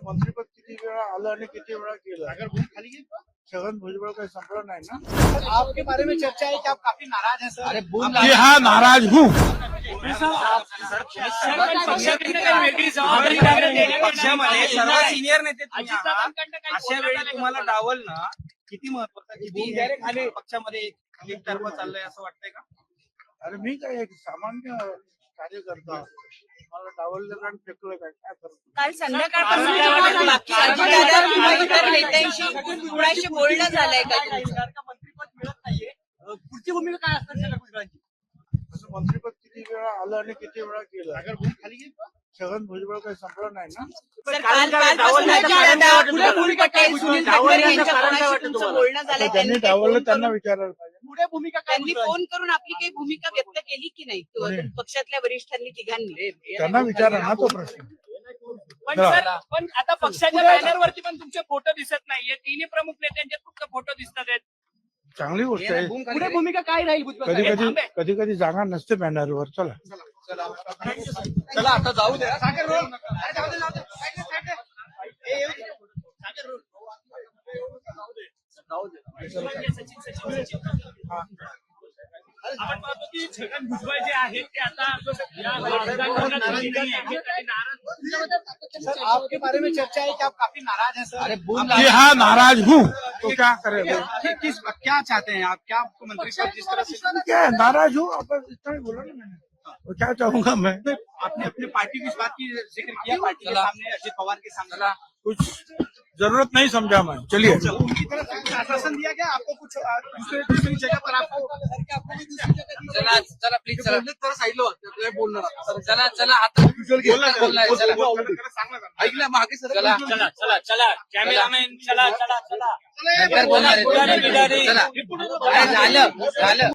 मंत्रिपद किती वेळा आलं आणि किती वेळा गेलं. अगर भूम खाली गेली छगन भुजबळ काही संपलं नाही ना. आपके बारे में चर्चा है कि आप काफी नाराज हैं सर। अरे जी हाँ, नाराज हूँ. पक्षामध्ये सर्व सिनियर नेते तुम्ही आहात. अशा वेळी तुम्हाला डावलणं किती महत्वाचं, किती पक्षामध्ये एकतर्फा चाललंय असं वाटतंय का? अरे मी काय एक सामान्य कार्यकर्ता, मला डावललं आणि फेकलं काय करतो. काल संध्याकाळपासून बाकी अजितदादा किंवा इतर नेत्यांशी कुणाशी बोलणं झालंय का तुमचं? मंत्रिपद मिळत नाहीये, पुढची भूमिका काय असणार भुजबळांची? असं मंत्रिपद किती वेळा आलं आणि किती वेळा गेलं. अगर भूम खाली गेली छगन भुजबळ काही संपलं नाही ना. सर, कालपासून अजितदादा, पटेल, सुनील तटकरे यांच्या कोणाशी तुमचं बोलणं झालंय? त्यांनी डावललं त्यांना विचारायला पाहिजे. पुढे भूमिका काय? त्यांनी फोन करून आपली काही भूमिका व्यक्त केली की नाही पक्षातल्या वरिष्ठांनी तिघांनी? त्यांना विचारा ना तो प्रश्न. पण सर, पण आता पक्षाच्या बॅनरवरती पण तुमचे फोटो दिसत नाहीये. तिन्ही प्रमुख नेत्यांचे फक्त फोटो दिसतात आहेत. चांगली गोष्ट आहे. पुढे भूमिका काय राहील भुजबळ? कधी कधी जागा नसते बॅनरवर. चला चला आता जाऊ द्या. सागर रोल. जाऊ दे, जाऊ दे. आपण पाहतो की छगन भुजबळ जे आहेत ते आता या राजकारणात सर, आपके बारे में चर्चा है कि आप काफी नाराज हैं सर। अरे जी हाँ, नाराज हूँ. तो क्या करे. क्या चाहते हैं आप? क्या आपको मंत्रिपद जिस तरह से क्या है, नाराज हूँ. अब इतना ही बोला ना मैंने. तो क्या चाहूंगा मैं. आपने अपने पार्टी की इस बात की जिक्र किया पार्टी के सामने, अजित पवार के सामने, कुछ जरूरत नहीं समझा मैं. चलिए. उनकी तरफ से कुछ आश्वासन दिया गया आपको? कुछ दूसरी जगह पर आपको चला प्लीज चला साईडला चला चला आता ऐकलं मागे सर. चला चला चला चला कॅमेरामॅन चला चला चला बोलणार झालं झालं.